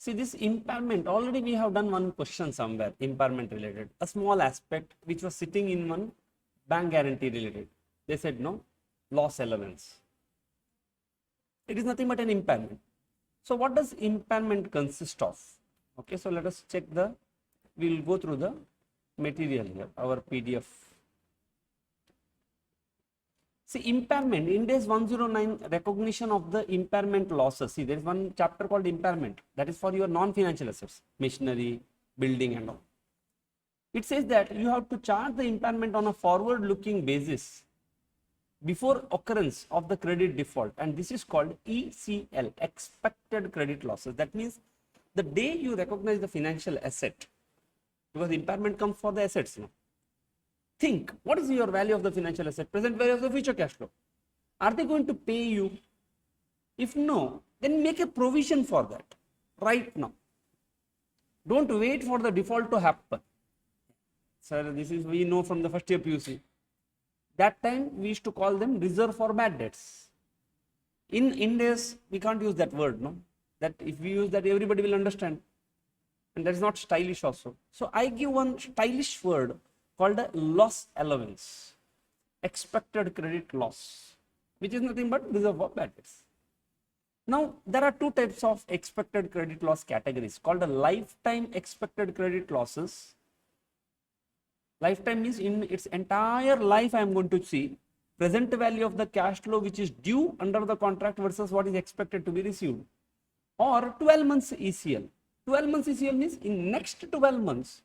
See this impairment, already we have done one question somewhere, impairment related, a small aspect which was sitting in one bank guarantee related. They said no, loss allowance. It is nothing but an impairment. So what does impairment consist of? Okay, so let us check we will go through the material here, our PDF. See, impairment, Ind AS 109, recognition of the impairment losses. See, there is one chapter called impairment, that is for your non-financial assets, machinery, building and all. It says that you have to chart the impairment on a forward-looking basis before occurrence of the credit default, and this is called ECL, expected credit losses. That means the day you recognize the financial asset, because impairment comes for the assets now. Think, what is your value of the financial asset, present value of the future cash flow? Are they going to pay you? If no, then make a provision for that right now. Don't wait for the default to happen. Sir, this is we know from the first year PUC. That time we used to call them reserve for bad debts. In Ind AS, we can't use that word, no? That if we use that, everybody will understand. And that is not stylish also. So I give one stylish word called a loss allowance, expected credit loss, which is nothing but reserve for bad debts. Now, there are two types of expected credit loss categories called a lifetime expected credit losses. Lifetime means in its entire life I am going to see present value of the cash flow which is due under the contract versus what is expected to be received. Or 12 months ECL. 12 months ECL means in next 12 months,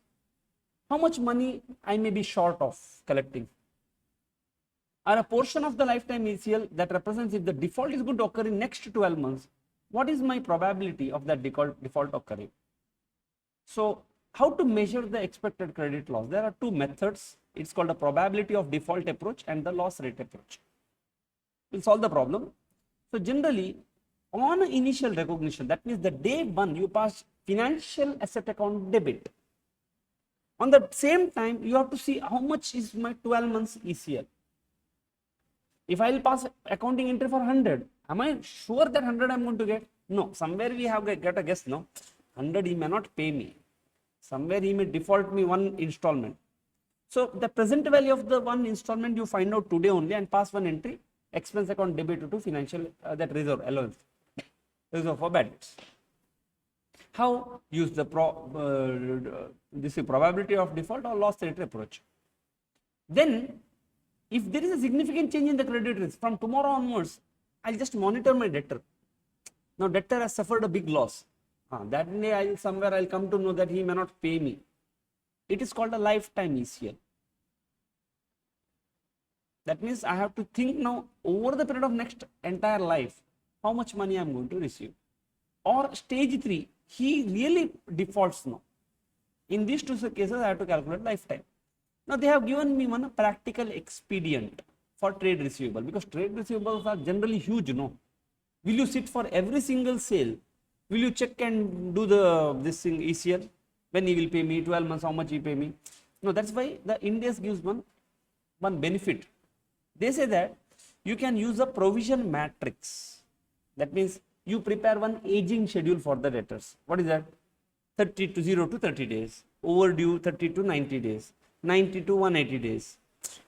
how much money I may be short of collecting. Or a portion of the lifetime ECL that represents if the default is going to occur in next 12 months, what is my probability of that default occurring? So, how to measure the expected credit loss? There are two methods. It's called a probability of default approach and the loss rate approach. We'll solve the problem. So, generally, on initial recognition, that means the day one you pass financial asset account debit. On the same time, you have to see how much is my 12 months ECL. If I will pass accounting entry for 100, am I sure that 100 I am going to get? No, somewhere we have get a guess, no. 100 he may not pay me. Somewhere he may default me one installment. So the present value of the one installment you find out today only and pass one entry, expense account debit to financial that reserve allowance, reserve for bad debts. How? Use the this is probability of default or loss rate approach. Then, if there is a significant change in the credit risk from tomorrow onwards, I'll just monitor my debtor. Now, debtor has suffered a big loss. That day, I'll come to know that he may not pay me. It is called a lifetime ECL. That means I have to think now over the period of next entire life, how much money I am going to receive. Or stage 3, he really defaults now. In these two cases, I have to calculate lifetime. Now, they have given me one practical expedient for trade receivable, because trade receivables are generally huge, no? Will you sit for every single sale? Will you check and do this thing ECL? When he will pay me, 12 months, how much he pay me? No, that's why the Ind AS gives one benefit. They say that you can use a provision matrix. That means you prepare one aging schedule for the debtors. What is that? 0 to 30 days, overdue 30 to 90 days, 90 to 180 days,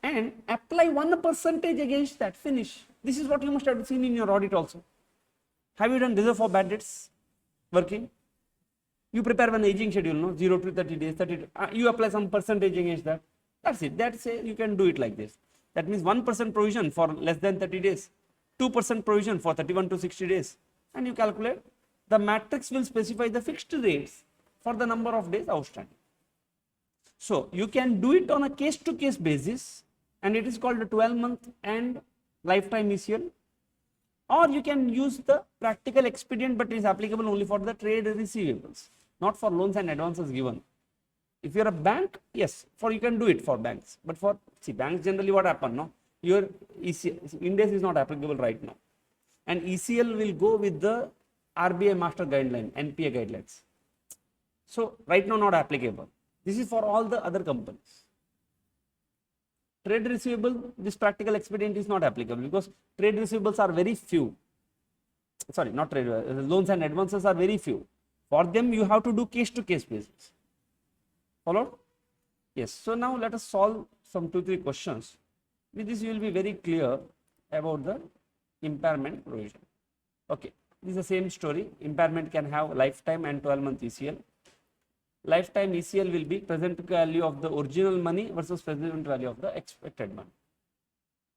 and apply 1% against that, finish. This is what you must have seen in your audit also. Have you done reserve for bad debts working? You prepare one aging schedule, no? 0 to 30 days, 30 to, you apply some percentage against that. That's it. That's it. You can do it like this. That means 1% provision for less than 30 days, 2% provision for 31 to 60 days, and you calculate. The matrix will specify the fixed rates for the number of days outstanding. So you can do it on a case-to-case basis, and it is called a 12-month and lifetime ECL. Or you can use the practical expedient, but it is applicable only for the trade receivables, not for loans and advances given. If you are a bank, yes, you can do it for banks. But for banks generally what happen, no? Your ECL, Ind AS is not applicable right now, and ECL will go with the RBI master guideline, NPA guidelines. So right now not applicable. This is for all the other companies. Trade receivable, this practical expedient is not applicable because trade receivables are very few. Sorry, not trade, loans and advances are very few. For them, you have to do case to case basis. Followed? Yes. So now let us solve some 2-3 questions. With this, you will be very clear about the impairment provision. Okay. This is the same story. Impairment can have lifetime and 12-month ECL. Lifetime ECL will be present value of the original money versus present value of the expected money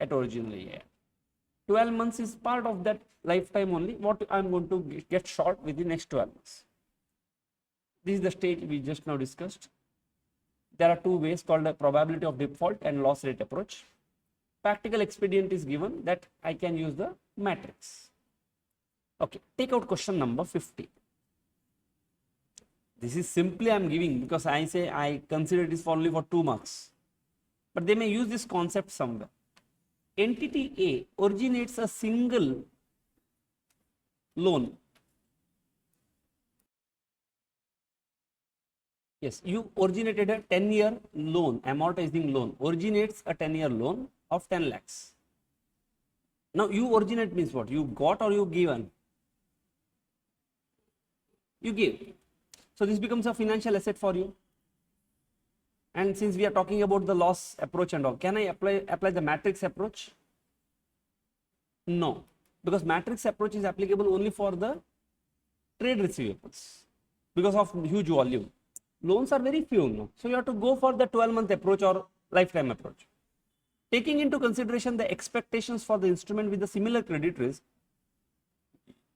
at original year. 12 months is part of that lifetime only. What I am going to get short within next 12 months. This is the stage we just now discussed. There are two ways called the probability of default and loss rate approach. Practical expedient is given that I can use the matrix. Okay, take out question number 50. This is simply I am giving because I say I consider it is only for 2 marks. But they may use this concept somewhere. Entity A originates a single loan. Yes, you originated a 10-year loan, amortizing loan, originates a 10-year loan of 10 lakhs. Now, you originate means what? You got or you given? You give. So, this becomes a financial asset for you. And since we are talking about the loss approach and all, can I apply the matrix approach? No, because matrix approach is applicable only for the trade receivables because of huge volume. Loans are very few, no? So you have to go for the 12-month approach or lifetime approach. Taking into consideration the expectations for the instrument with the similar credit risk,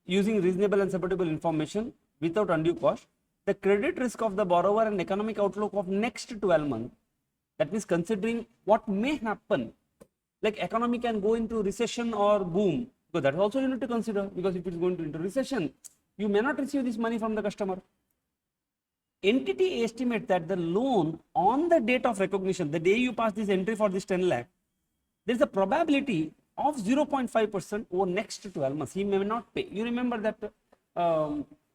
using reasonable and supportable information without undue cost, the credit risk of the borrower and economic outlook of next 12 months, that means considering what may happen, like economy can go into recession or boom, because that also you need to consider, because if it is going into recession, you may not receive this money from the customer. Entity estimate that the loan on the date of recognition, the day you pass this entry for this 10 lakh, there is a probability of 0.5% over next 12 months. He may not pay. You remember that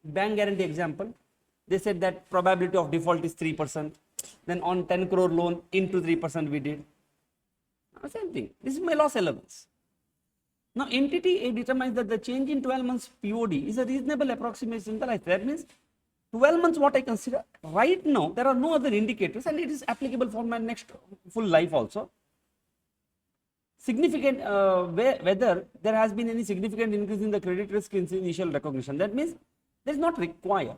bank guarantee example? They said that probability of default is 3%. Then on 10 crore loan into 3% we did. Same thing. This is my loss allowance. Now entity A determines that the change in 12 months POD is a reasonable approximation in the life. That means 12 months what I consider. Right now there are no other indicators and it is applicable for my next full life also. Significant whether there has been any significant increase in the credit risk in initial recognition. That means there is not required,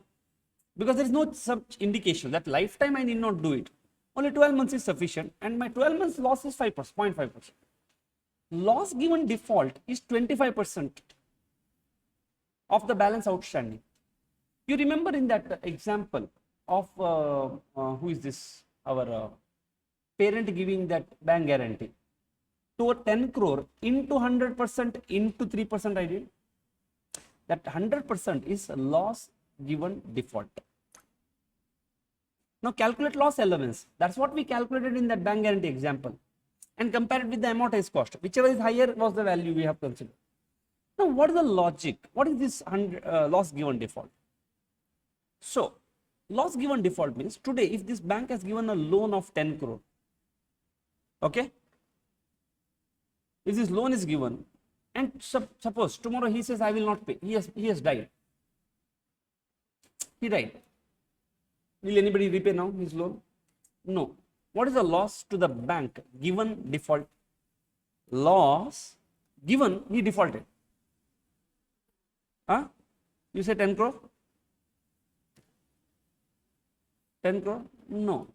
because there is no such indication that lifetime I need not do it. Only 12 months is sufficient and my 12 months loss is 0.5%. Loss given default is 25% of the balance outstanding. You remember in that example of who is this? Our parent giving that bank guarantee to a 10 crore into 100% into 3% I did. That 100% is loss given default. Now calculate loss allowance. That's what we calculated in that bank guarantee example and compare it with the amortized cost. Whichever is higher was the value we have considered. Now what is the logic? What is this loss given default? So loss given default means today if this bank has given a loan of 10 crore, okay, if this loan is given and suppose tomorrow he says I will not pay, he has died, he died, will anybody repay now his loan? No. What is the loss to the bank given default? Loss given he defaulted. Huh? You say 10 crore? 10 crore? No.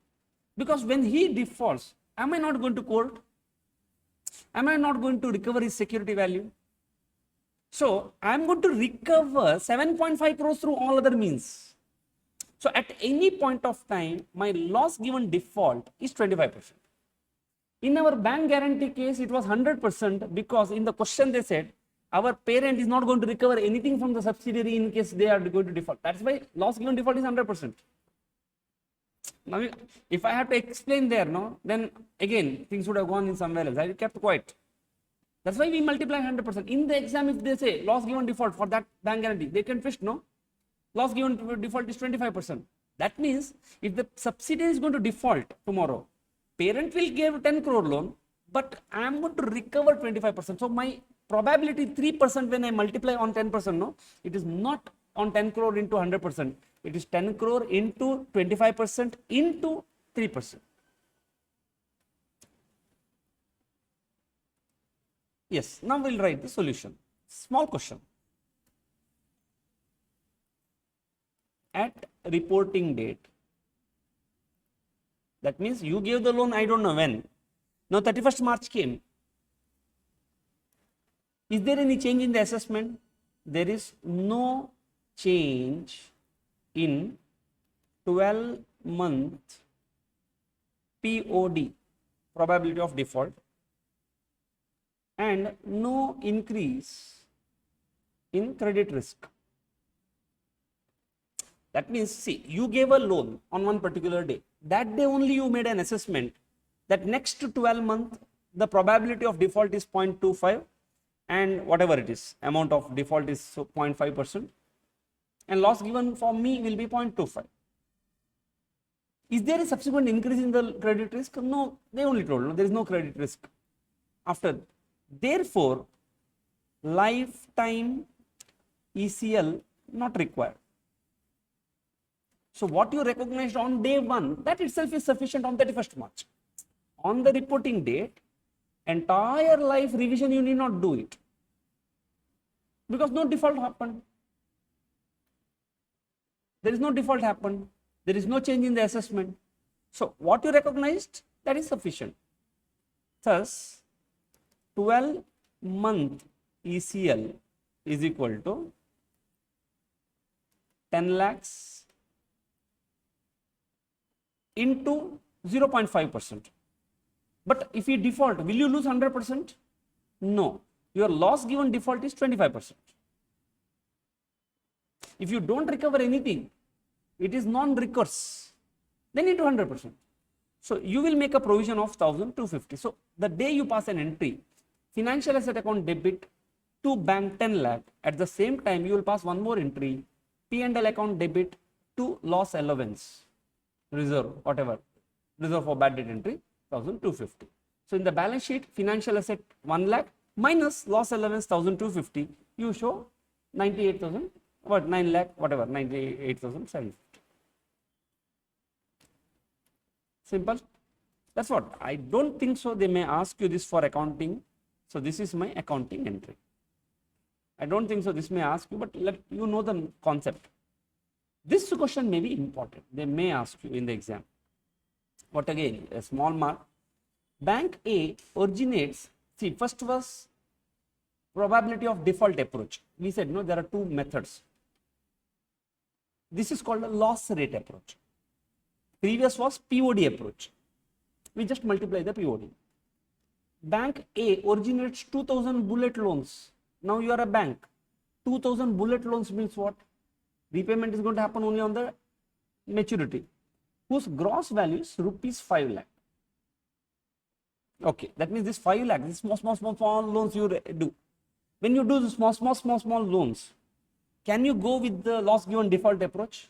Because when he defaults, am I not going to court? Am I not going to recover his security value? So, I am going to recover 7.5 crores through all other means. So, at any point of time, my loss given default is 25%. In our bank guarantee case, it was 100% because in the question they said, our parent is not going to recover anything from the subsidiary in case they are going to default. That's why loss given default is 100%. Now, if I have to explain there, no, then again things would have gone in somewhere else. I kept quiet. That's why we multiply 100%. In the exam, if they say loss given default for that bank guarantee, they can twist, no? Loss given default is 25%. That means if the subsidiary is going to default tomorrow, parent will give 10 crore loan, but I am going to recover 25%. So my probability 3% when I multiply on 10%, no, it is not on 10 crore into 100%. It is 10 crore into 25% into 3%. Yes, now we'll write the solution. Small question. At reporting date, that means you gave the loan, I don't know when. Now 31st March came. Is there any change in the assessment? There is no change in 12-month POD, probability of default, and no increase in credit risk. That means, see, you gave a loan on one particular day. That day only you made an assessment that next to 12 months, the probability of default is 0.25 and whatever it is, amount of default is 0.5% and loss given for me will be 0.25. Is there a subsequent increase in the credit risk? No, they only told, no, there is no credit risk after. Therefore, lifetime ECL not required. So what you recognized on day 1, that itself is sufficient on 31st March. On the reporting date, entire life revision you need not do it because no default happened. There is no default happened. There is no change in the assessment. So what you recognized, that is sufficient. Thus, 12-month ECL is equal to 10 lakhs into 0.5%. But if you default, will you lose 100%? No. Your loss given default is 25%. If you don't recover anything, it is non-recourse, then into 100%. So you will make a provision of 1,250. So the day you pass an entry, financial asset account debit to bank 10 lakh, at the same time you will pass one more entry, P&L account debit to loss allowance, reserve, whatever, reserve for bad debt entry, 1,250. So in the balance sheet, financial asset 1 lakh minus loss allowance 1,250, you show 98,000, what 9 lakh, whatever, 98,750. Simple. That's what. I don't think so. They may ask you this for accounting. So this is my accounting entry. I don't think so. This may ask you, but let you know the concept. This question may be important. They may ask you in the exam. But again, a small mark. Bank A originates. See, first was probability of default approach. We said no, there are two methods. This is called a loss rate approach. Previous was POD approach. We just multiply the POD. Bank A originates 2,000 bullet loans. Now you are a bank. 2,000 bullet loans means what? Repayment is going to happen only on the maturity, whose gross value is rupees 5 lakh. Okay, that means this 5 lakh, this small loans you do. When you do the small loans, can you go with the loss given default approach?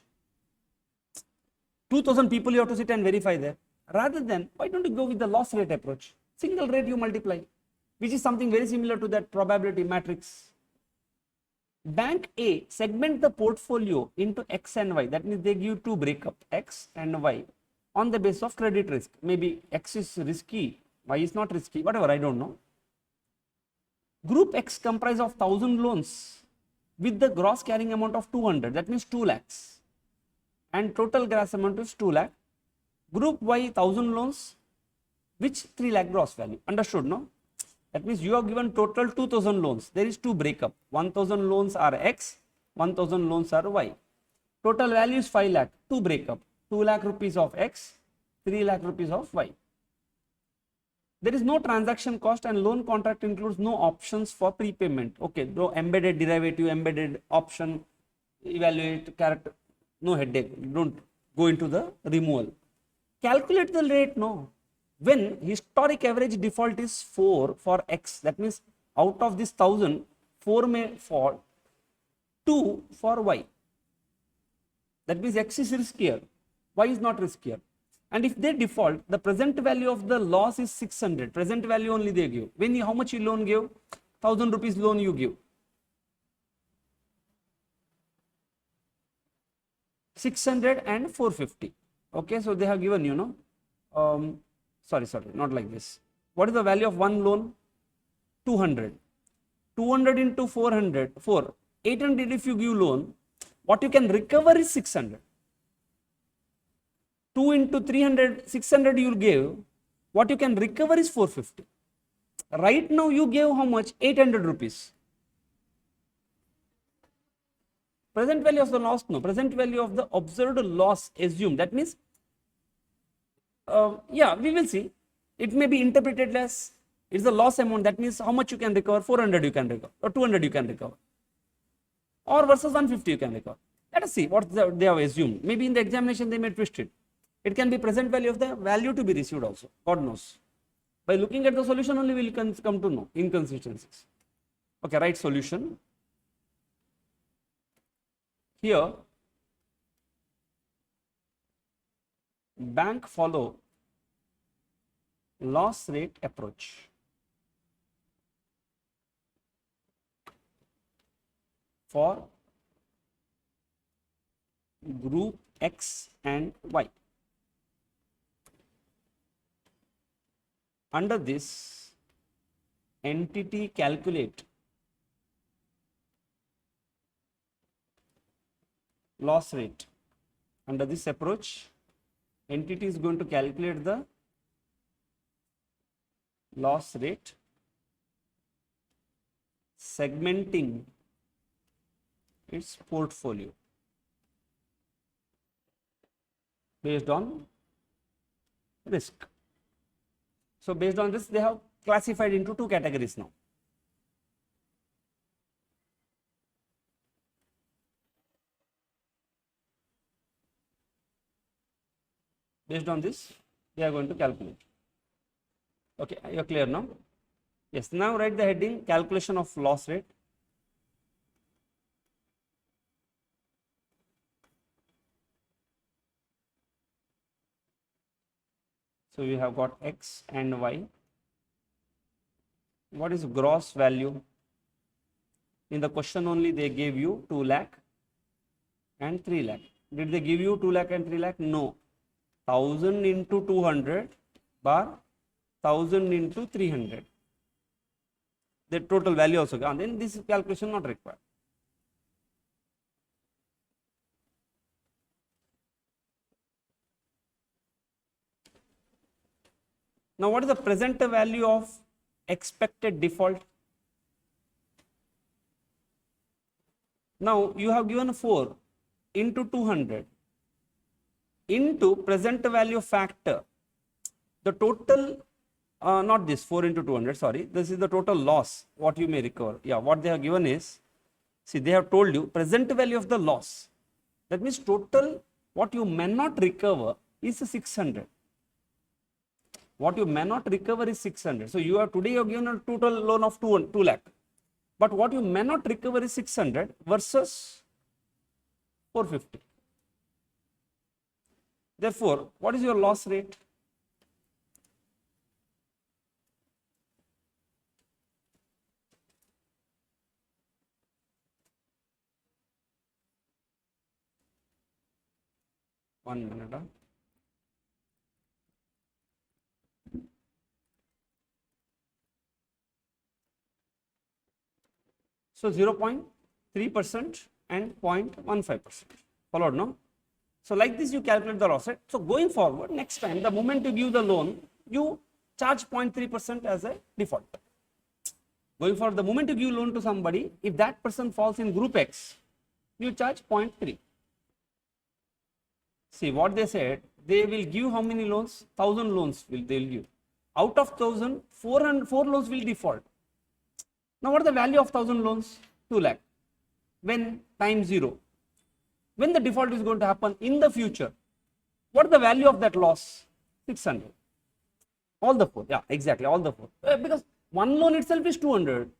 2,000 people you have to sit and verify there. Rather than, why don't you go with the loss rate approach? Single rate you multiply, which is something very similar to that probability matrix. Bank A segment the portfolio into X and Y. That means they give two breakup, X and Y, on the basis of credit risk. Maybe X is risky, Y is not risky, whatever, I don't know. Group X comprise of 1,000 loans with the gross carrying amount of 200. That means 2 lakhs. And total gross amount is 2 lakh. Group Y 1,000 loans, which 3 lakh gross value. Understood, no? That means you have given total 2,000 loans. There is two breakup. 1,000 loans are X, 1,000 loans are Y. Total value is 5 lakh. Two breakup. 2 lakh rupees of X, 3 lakh rupees of Y. There is no transaction cost and loan contract includes no options for prepayment. Okay, no embedded derivative, embedded option, evaluate character. No headache, don't go into the removal. Calculate the rate, no. When historic average default is 4 for X, that means out of this 1,000, 4 may fall, 2 for Y. That means X is riskier, Y is not riskier. And if they default, the present value of the loss is 600. Present value only they give. When you, how much you loan give? 1,000 rupees loan you give. 600 and 450. Okay, so they have given, sorry, not like this. What is the value of one loan? 200. 200 into 400, 800 if you give loan, what you can recover is 600. 2 into 300, 600 you give, what you can recover is 450. Right now you gave how much? 800 rupees. Present value of the loss, no, present value of the observed loss assumed. That means, yeah, we will see. It may be interpreted as it's the loss amount. That means how much you can recover? 400 you can recover, or 200 you can recover, or versus 150 you can recover. Let us see what they have assumed. Maybe in the examination they may twist it. It can be present value of the value to be received also. God knows. By looking at the solution only we will come to know inconsistencies. Okay, write solution. Here, bank follow loss rate approach for group X and Y. Under this, entity calculate loss rate. Under this approach, entity is going to calculate the loss rate, segmenting its portfolio based on risk. So based on this, they have classified into two categories now. Based on this, they are going to calculate. Okay, you are clear now? Yes, now write the heading calculation of loss rate. So we have got X and Y. What is gross value? In the question only they gave you 2 lakh and 3 lakh. Did they give you 2 lakh and 3 lakh? No. 1000 into 200 bar 1000 into 300. The total value also gone. Then this calculation not required. Now, what is the present value of expected default? Now, you have given 4 into 200 into present value factor. The total, not this 4 into 200, sorry, this is the total loss, what you may recover. Yeah, what they have given is, see, they have told you present value of the loss. That means total, what you may not recover is 600. What you may not recover is 600. So you have today you have given a total loan of 2 lakh. But what you may not recover is 600 versus 450. Therefore, what is your loss rate? One minute. So 0.3% and 0.15%. Followed, no? So like this you calculate the loss rate. So going forward, next time, the moment you give the loan, you charge 0.3% as a default. Going forward, the moment you give loan to somebody, if that person falls in group X, you charge 0.3. See what they said, they will give how many loans? 1000 loans they will give. Out of 1000, 4 loans will default. Now what is the value of 1000 loans? 2 lakh. When? Time 0. When the default is going to happen in the future, what is the value of that loss? 600. All the 4. Yeah, exactly, all the 4. Because one loan itself is 200.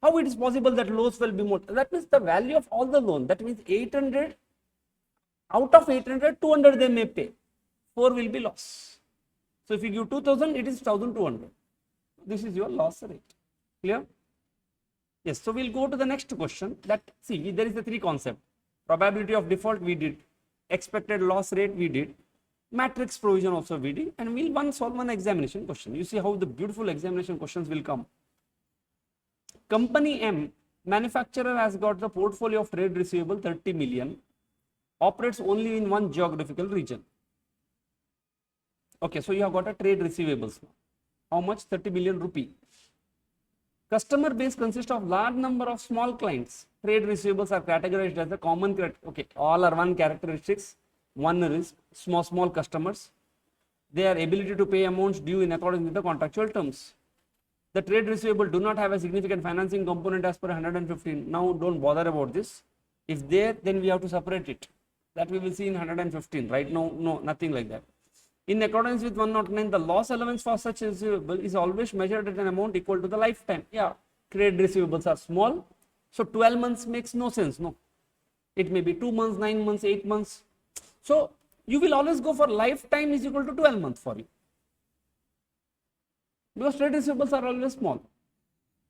How it is possible that loans will be more? That means the value of all the loan. That means 800. Out of 800, 200 they may pay. 4 will be loss. So if you give 2000, it is 1200. This is your loss rate. Clear? Yes. So we'll go to the next question. That see, there is the 3 concept. Probability of default we did. expected loss rate we did, matrix provision also we did, and we'll solve one examination question. You see how the beautiful examination questions will come. Company M, manufacturer, has got the portfolio of trade receivable 30 million, operates only in one geographical region. Okay, so you have got a trade receivables. How much? 30 million rupee. Customer base consists of large number of small clients. Trade receivables are categorized as the common, okay, all are one characteristics. One is small customers. Their ability to pay amounts due in accordance with the contractual terms. The trade receivable do not have a significant financing component as per 115. Now don't bother about this. If there, then we have to separate it. That we will see in 115, right? No, nothing like that. In accordance with 109, the loss allowance for such receivable is always measured at an amount equal to the lifetime. Yeah, trade receivables are small, so 12 months makes no sense. No, it may be 2 months, 9 months, 8 months. So you will always go for lifetime is equal to 12 months for you, because trade receivables are always small.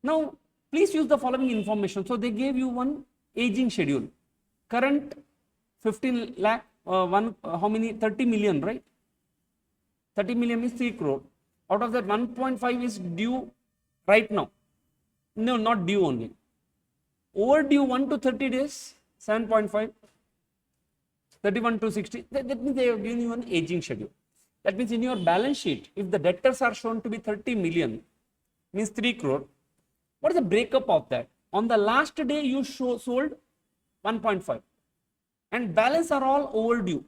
Now please use the following information. So they gave you one aging schedule. Current 15 lakh, how many? 30 million, right? 30 million is 3 crore. Out of that, 1.5 is due right now. No, not due only. Overdue 1 to 30 days, 7.5. 31 to 60. That means they have given you an aging schedule. That means in your balance sheet, if the debtors are shown to be 30 million, means 3 crore. What is the breakup of that? On the last day, you sold 1.5. And balance are all overdue.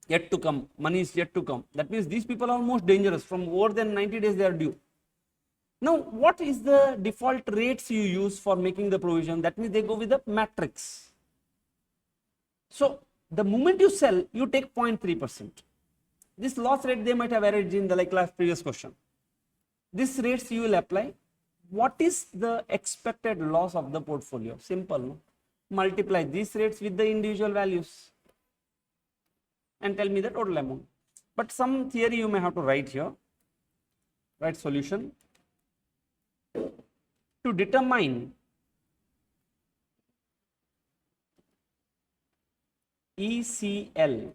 Yet to come, money is yet to come. That means these people are most dangerous. From more than 90 days they are due. Now what is the default rates you use for making the provision? That means they go with the matrix. So the moment you sell, you take 0.3%. This loss rate they might have arranged in the last previous question. This rates you will apply. What is the expected loss of the portfolio? Simple, no? Multiply these rates with the individual values and tell me the total amount. But some theory you may have to write here. Write solution. To determine ECL,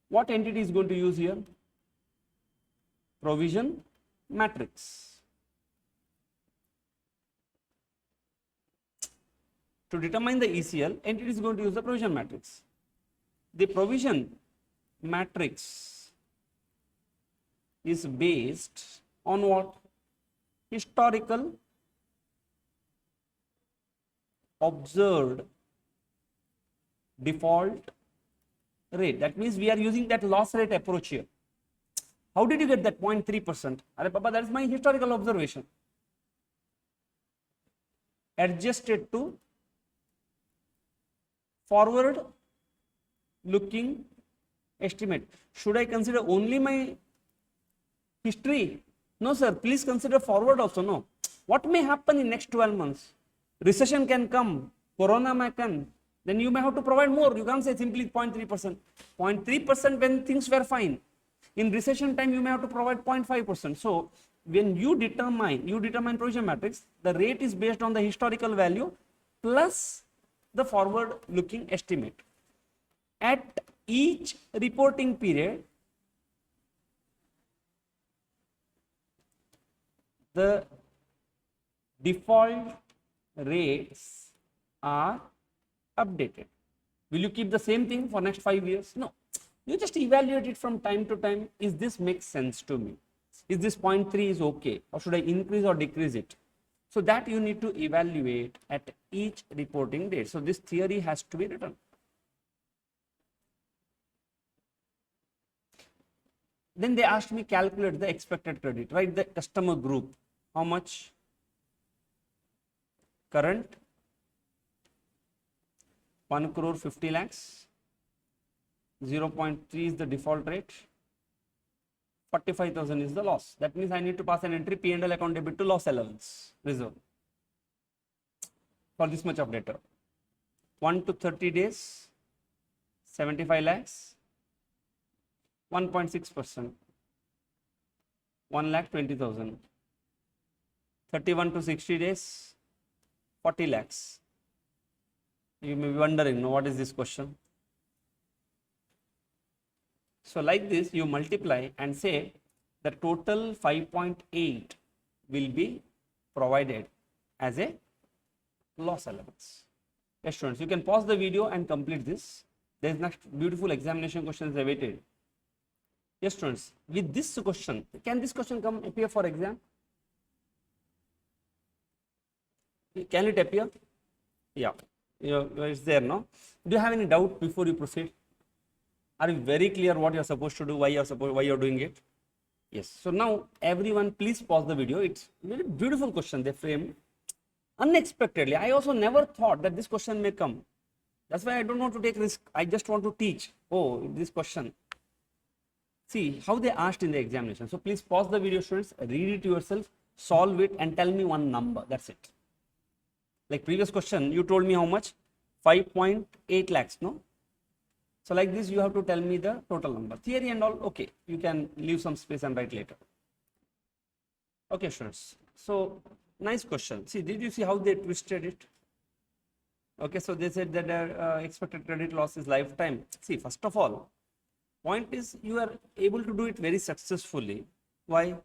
what entity is going to use here? Provision matrix. To determine the ECL, entity is going to use the provision matrix. The provision matrix is based on what? Historical observed default rate. That means we are using that loss rate approach here. How did you get that 0.3%? Are Papa, that is my historical observation. Adjusted to forward looking estimate. Should I consider only my history? No sir, please consider forward also. No. What may happen in next 12 months? Recession can come, corona may come, then you may have to provide more. You can't say simply 0.3%. 0.3% when things were fine. In recession time you may have to provide 0.5%. So when you determine provision matrix, the rate is based on the historical value plus the forward looking estimate. At each reporting period, the default rates are updated. Will you keep the same thing for next 5 years? No. You just evaluate it from time to time. Is this make sense to me? Is this 0.3 is okay? Or should I increase or decrease it? So that you need to evaluate at each reporting date. So this theory has to be written. Then they asked me calculate the expected credit, right? The customer group. How much? Current 1 crore 50 lakhs. 0.3 is the default rate. 45,000 is the loss. That means I need to pass an entry P&L account debit to loss allowance reserve for this much of data. 1 to 30 days, 75 lakhs. 1.6%, 1,20,000. 31 to 60 days, 40 lakhs. You may be wondering, no, what is this question? So like this, you multiply and say the total 5.8 will be provided as a loss allowance. Yes, students, you can pause the video and complete this. There is next beautiful examination questions awaited. Yes, students, with this question, can this question come appear for exam? Can it appear? Yeah, it's there, no? Do you have any doubt before you proceed? Are you very clear what you're supposed to do, why you're doing it? Yes. So now everyone please pause the video. It's very beautiful question they framed unexpectedly. I also never thought that this question may come. That's why I don't want to take risk. I just want to teach. Oh, this question. See how they asked in the examination. So please pause the video, students, read it yourself, solve it and tell me one number. That's it. Like previous question, you told me how much? 5.8 lakhs, no? So like this, you have to tell me the total number. Theory and all, okay. You can leave some space and write later. Okay, students. So nice question. See, did you see how they twisted it? Okay, so they said that their expected credit loss is lifetime. See, first of all, point is you are able to do it very successfully. Why?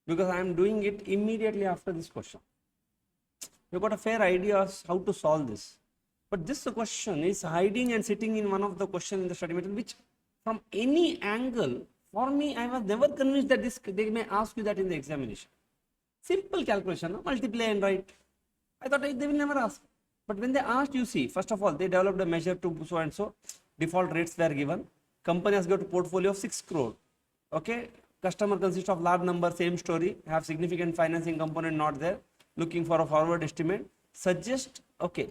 Because I am doing it immediately after this question. You got a fair idea of how to solve this. But this question is hiding and sitting in one of the questions in the study material, which from any angle, for me, I was never convinced that they may ask you that in the examination. Simple calculation, no? Multiply and write. I thought they will never ask. But when they asked, you see, first of all, they developed a measure to so and so. Default rates were given. Company has got a portfolio of 6 crore. Okay. Customer consists of large number, same story. Have significant financing component not there. Looking for a forward estimate. Suggest, okay.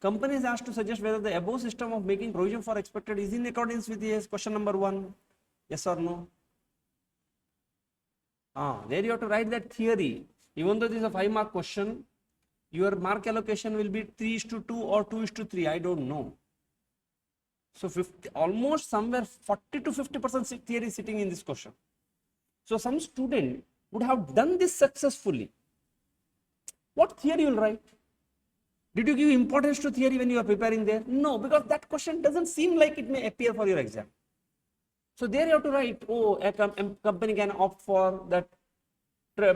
Company is asked to suggest whether the above system of making provision for expected is in accordance with yes, question number 1. Yes or no? There you have to write that theory. Even though this is a 5-mark question, your mark allocation will be 3:2 or 2:3. I don't know. So 50, almost somewhere 40 to 50% theory sitting in this question. So some student would have done this successfully. What theory you will write? Did you give importance to theory when you are preparing there? No, because that question doesn't seem like it may appear for your exam. So there you have to write, oh, a company can opt for that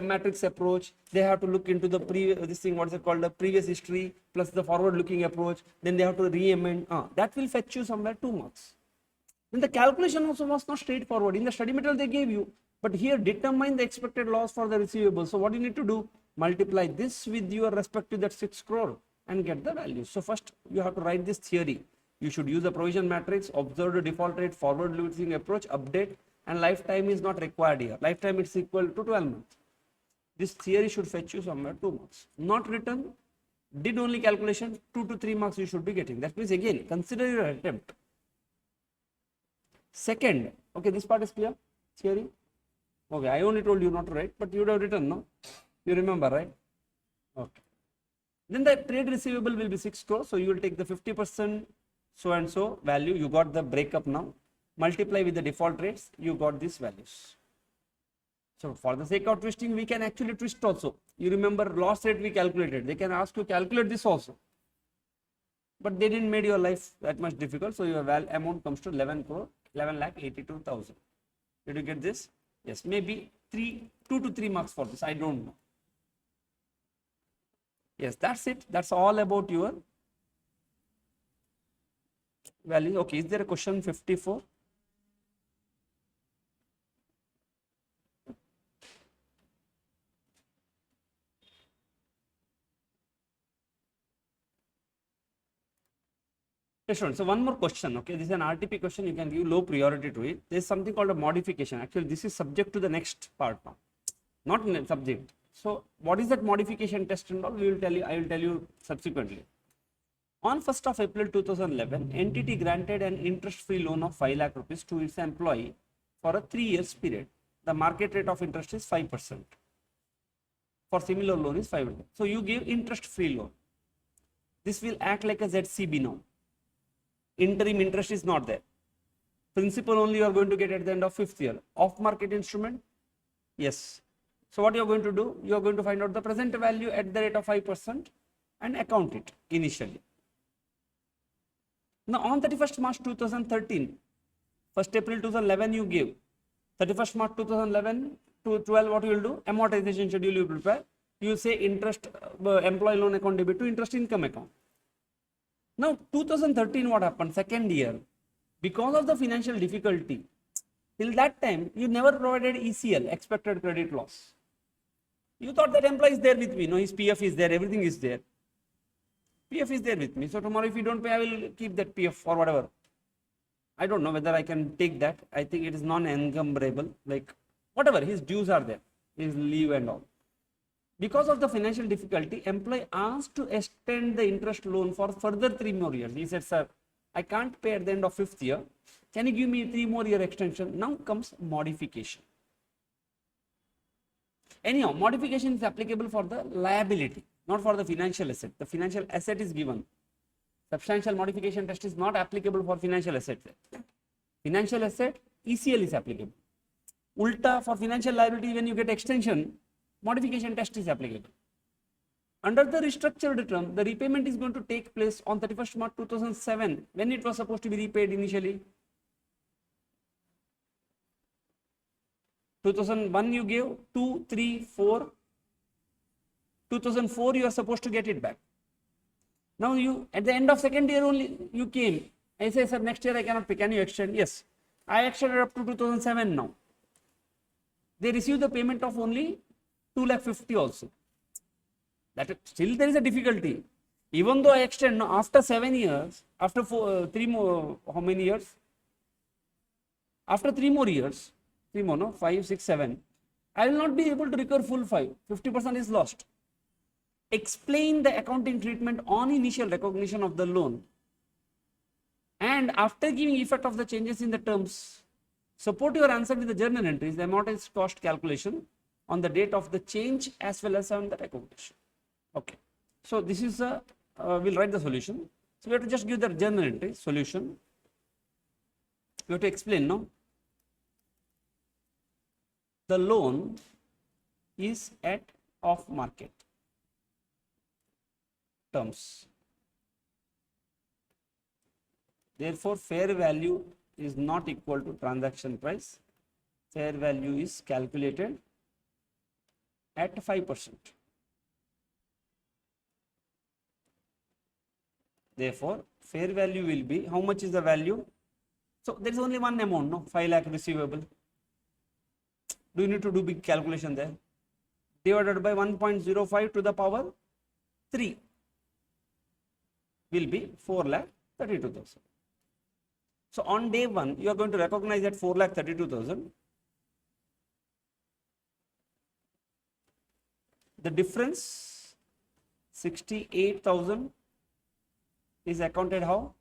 matrix approach. They have to look into the the previous history plus the forward looking approach. Then they have to re-amend. That will fetch you somewhere 2 marks. Then the calculation also was not straightforward. In the study material they gave you, but here determine the expected loss for the receivable. So what you need to do? Multiply this with your respect to that 6 crore and get the value. So first you have to write this theory. You should use the provision matrix, observe the default rate, forward looking approach, update, and lifetime is not required here. Lifetime is equal to 12 months. This theory should fetch you somewhere 2 marks. Not written, did only calculation, 2 to 3 marks you should be getting. That means again, consider your attempt. Second, okay, this part is clear, theory. Okay, I only told you not to write, but you would have written, no? You remember, right? Okay. Then the trade receivable will be 6 crore. So you will take the 50% so and so value. You got the breakup now. Multiply with the default rates. You got these values. So for the sake of twisting, we can actually twist also. You remember loss rate we calculated. They can ask you calculate this also. But they didn't make your life that much difficult. So your amount comes to 11 crore, 11,82,000. Did you get this? Yes, maybe 2 to 3 marks for this. I don't know. Yes, that's it. That's all about your value. Okay, is there a question 54? Yes, sure. So one more question. Okay, this is an RTP question. You can give low priority to it. There is something called a modification. Actually, this is subject to the next part now, not subject. So what is that modification test and all? We will tell you. I will tell you subsequently. On 1st of April 2011, entity granted an interest-free loan of 5 lakh rupees to its employee for a 3 years period. The market rate of interest is 5%. For similar loan is 5%. So you give interest-free loan. This will act like a ZCB now. Interim interest is not there. Principal only you are going to get at the end of 5th year. Off-market instrument? Yes. So what you are going to do? You are going to find out the present value at the rate of 5% and account it initially. Now on 31st March 2013, 1st April 2011 you give. 31st March 2011 to 12, what you will do? Amortization schedule you prepare. You will say interest, employee loan account debit to interest income account. Now 2013 what happened? Second year, because of the financial difficulty, till that time you never provided ECL, expected credit loss. You thought that employee is there with me. No, his PF is there, everything is there. PF is there with me. So tomorrow if you don't pay, I will keep that PF or whatever. I don't know whether I can take that. I think it is non-encumberable. Like whatever, his dues are there, his leave and all. Because of the financial difficulty, employee asked to extend the interest loan for further 3 more years. He said, sir, I can't pay at the end of 5th year. Can you give me 3 more year extension? Now comes modification. Anyhow, modification is applicable for the liability, not for the financial asset. The financial asset is given. Substantial modification test is not applicable for financial asset. Financial asset, ECL is applicable. Ulta, for financial liability, when you get extension, modification test is applicable. Under the restructured term, the repayment is going to take place on 31st March 2007, when it was supposed to be repaid initially. 2001 you gave, 2, 3, 4. 2004 you are supposed to get it back. Now you, at the end of second year only, you came. I say, sir, next year I cannot pay. Can you extend? Yes. I extended up to 2007 now. They receive the payment of only 2,50,000 also. That still there is a difficulty. Even though I extend now, after 7 years, after 3 more, how many years? After 3 more years, 3 more, no, 5, 6, 7, I will not be able to recover full 5. 50% is lost. Explain the accounting treatment on initial recognition of the loan. And after giving effect of the changes in the terms, support your answer with the journal entries, the amortized cost calculation on the date of the change as well as on the recognition. Okay. So this is a, we'll write the solution. So we have to just give the journal entry solution. We have to explain now. The loan is at off market terms. Therefore, fair value is not equal to transaction price. Fair value is calculated at 5%. Therefore, fair value will be, how much is the value? So there is only one amount, no, 5 lakh receivable. Do you need to do big calculation there? Divided by 1.05 to the power 3 will be 4,32,000. So on day 1, you are going to recognize that 4,32,000. The difference 68,000 is accounted how?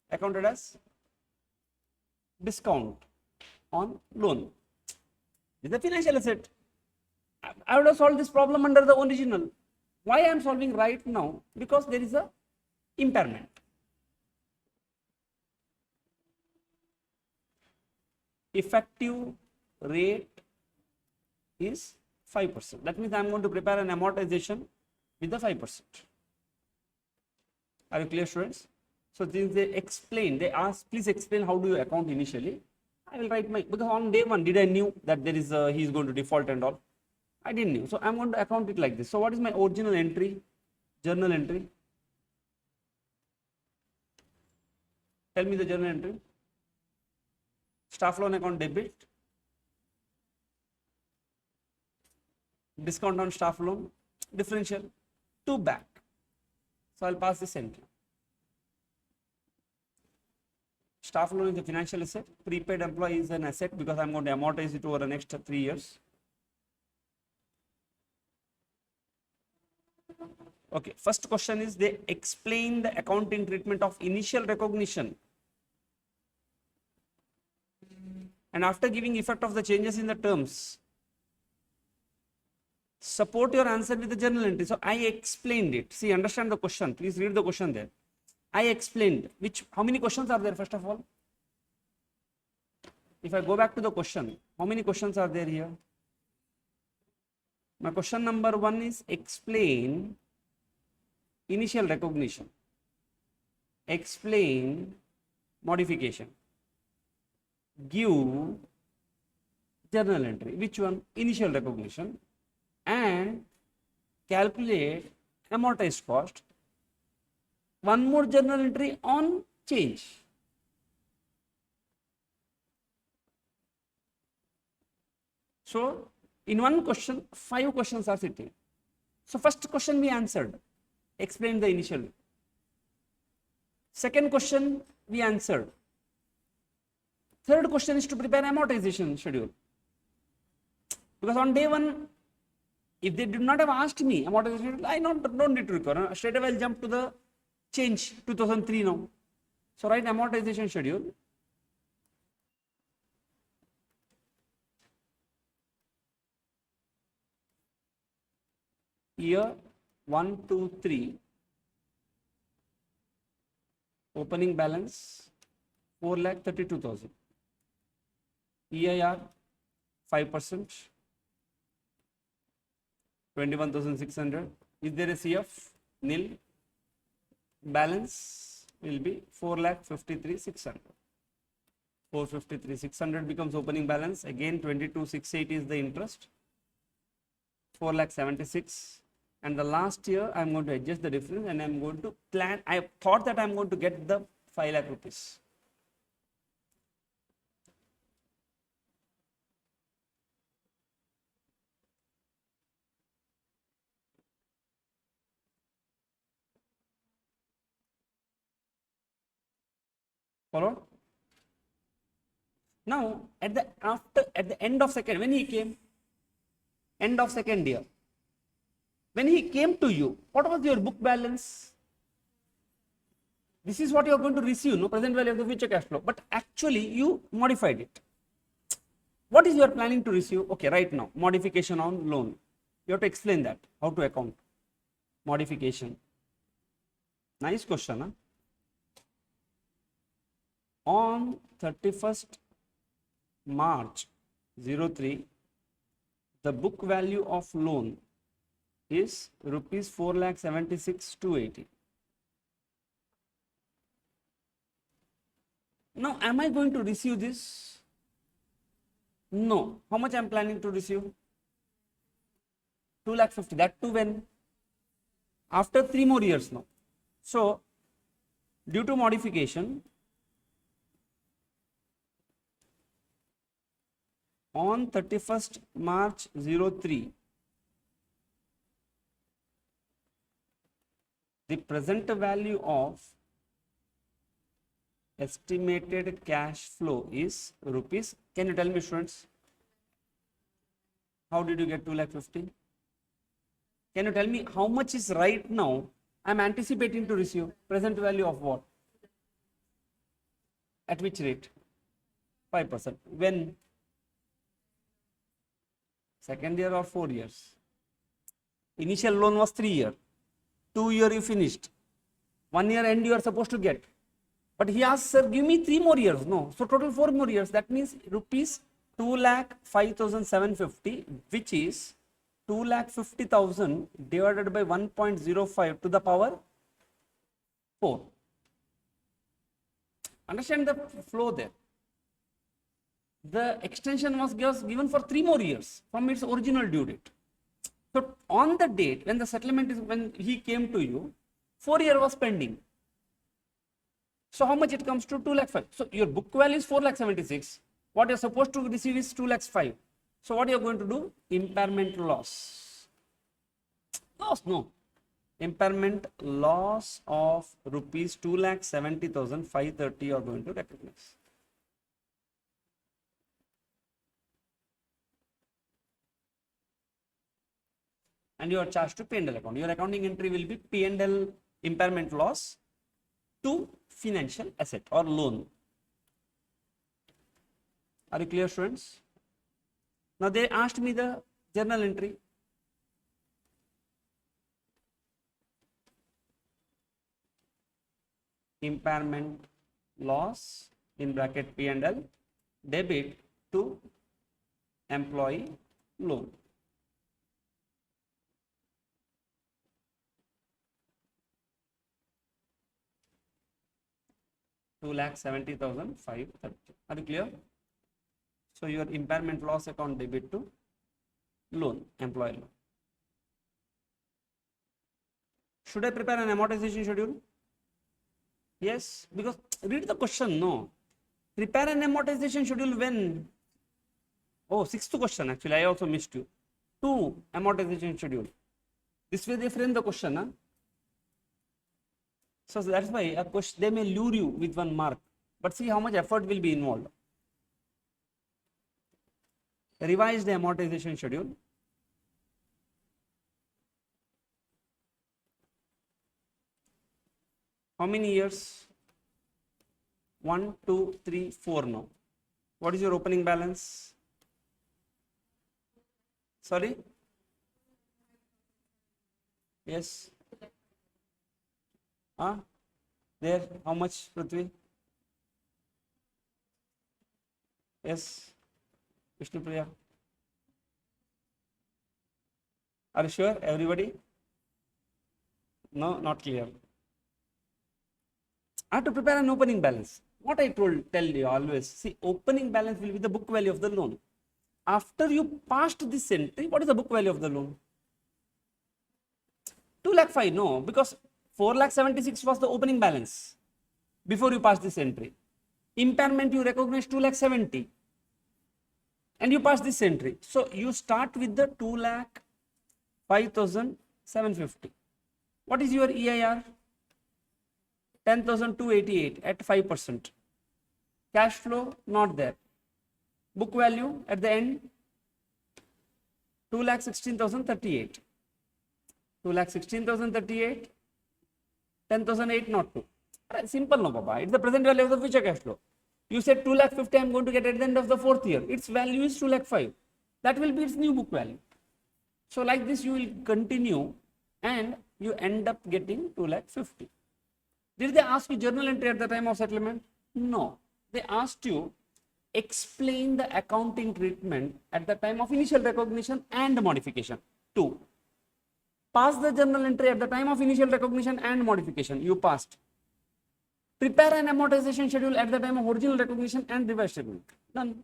Accounted as discount on loan. This is a financial asset. I would have solved this problem under the original. Why I am solving right now? Because there is a impairment. Effective rate is 5%. That means I am going to prepare an amortization with the 5%. Are you clear, students? So since they explain, they ask, please explain how do you account initially. I will write my, because on day 1, did I knew that there is he is going to default and all? I didn't know. So I am going to account it like this. So what is my original entry? Journal entry. Tell me the journal entry. Staff loan account debit. Discount on staff loan. Differential. To back. So I'll pass this entry. Staff loan is a financial asset. Prepaid employee is an asset because I'm going to amortize it over the next 3 years. Okay, first question is they explain the accounting treatment of initial recognition. And after giving effect of the changes in the terms, support your answer with the journal entry. So I explained it. See, understand the question. Please read the question there. I explained which, how many questions are there first of all? If I go back to the question, how many questions are there here? My question number 1 is explain initial recognition. Explain modification. Give journal entry. Which one? Initial recognition. And calculate amortized cost. One more journal entry on change. So in one question, 5 questions are sitting. So first question we answered, explain the initial. Second question we answered. Third question is to prepare amortization schedule. Because on day 1, if they did not have asked me amortization, I don't need to record. Straight away I'll jump to the change 2003 now. So write amortization schedule. Year 1, 2, 3. Opening balance 4,32,000. EIR 5%, 21,600. Is there a CF? Nil. Balance will be 4,53,600. 453,600 becomes opening balance. Again 22,680 is the interest. 4,76,000. And the last year I am going to adjust the difference and I am going to plan. I thought that I am going to get the 5 lakh rupees. Follow? Now at the end of second, when he came, end of second year, when he came to you, what was your book balance? This is what you are going to receive, no, present value of the future cash flow. But actually you modified it. What is your planning to receive? Okay, right now, modification on loan. You have to explain that, how to account. Modification. Nice question, huh? On 31st March 03, the book value of loan is rupees 4,76,280. Now, am I going to receive this? No. How much I am planning to receive? 2,50,000. That too when? After 3 more years now. So, due to modification, on 31st March 03, the present value of estimated cash flow is rupees. Can you tell me, students? How did you get 2,50,000? Can you tell me how much is right now I am anticipating to receive? Present value of what? At which rate? 5%. When? Second year or 4 years? Initial loan was 3 years. 2 years you finished. 1 year end you are supposed to get. But he asked, sir, give me 3 more years. No. So total 4 more years. That means rupees 2,05,750, which is 2,50,000 divided by 1.05 to the power 4. Understand the flow there. The extension was given for 3 more years from its original due date. So on the date when the settlement is, when he came to you, 4 years was pending. So how much it comes to? 2,05,000. So your book value is 4,76,000. What you are supposed to receive is 2,05,000. So what you are going to do? Impairment loss. Loss, no. Impairment loss of rupees 2,70,530 you are going to recognize. And you are charged to P&L account. Your accounting entry will be P&L impairment loss to financial asset or loan. Are you clear, students? Now they asked me the journal entry. Impairment loss in bracket P&L debit to employee loan. 2,70,530. Are you clear? So your impairment loss account debit to loan, employee loan. Should I prepare an amortization schedule? Yes, because read the question. No. Prepare an amortization schedule when? Oh, sixth question actually. I also missed you. 2. Amortization schedule. This way they frame the question. Huh? So that's why a question, they may lure you with 1 mark. But see how much effort will be involved. Revise the amortization schedule. How many years? 1, 2, 3, 4 now. What is your opening balance? Sorry? Yes. There, how much, Prithvi? Yes. Vishnu Priya. Are you sure, everybody? No, not clear. I have to prepare an opening balance. What I tell you always, see, opening balance will be the book value of the loan. After you passed this entry, what is the book value of the loan? 2,05,000, no, because 4,76,000 was the opening balance before you passed this entry. Impairment you recognize 2,70,000 and you pass this entry. So you start with the 2,05,750. What is your EIR? 10,288 at 5%. Cash flow not there. Book value at the end 2,16,038. 2,16,038. 10,008 not 2. Simple no, Baba. It's the present value of the future cash flow. You said 2,50,000 I am going to get at the end of the 4th year. Its value is 2,05,000. That will be its new book value. So like this you will continue and you end up getting 2,50,000. Did they ask you journal entry at the time of settlement? No. They asked you explain the accounting treatment at the time of initial recognition and modification. 2. Pass the journal entry at the time of initial recognition and modification. You passed. Prepare an amortization schedule at the time of original recognition and revised settlement. Done.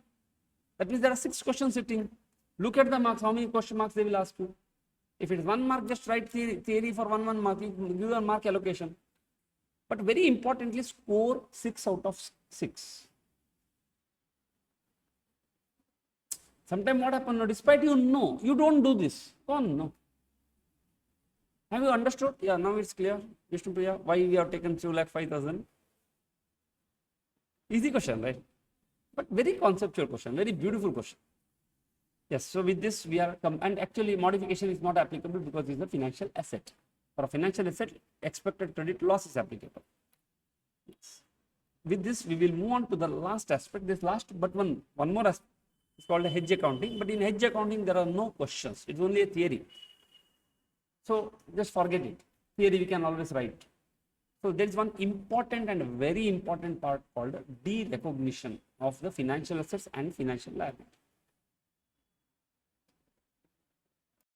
That means there are 6 questions sitting. Look at the marks. How many question marks they will ask you? If it is 1 mark, just write theory for 1 mark. You give a mark allocation. But very importantly, score 6 out of 6. Sometimes what happens? No, despite you know, you don't do this. Go on, no. Have you understood? Yeah, now it's clear. Vishnu Priya, why we have taken 2,05,000? Easy question, right? But very conceptual question, very beautiful question. Yes, so with this we are, and actually modification is not applicable because it is a financial asset. For a financial asset, expected credit loss is applicable. Yes. With this, we will move on to the last aspect. This last, but one more aspect. It's called a hedge accounting. But in hedge accounting, there are no questions. It's only a theory. So just forget it. Theory we can always write. So there is one important and very important part called derecognition of the financial assets and financial liabilities.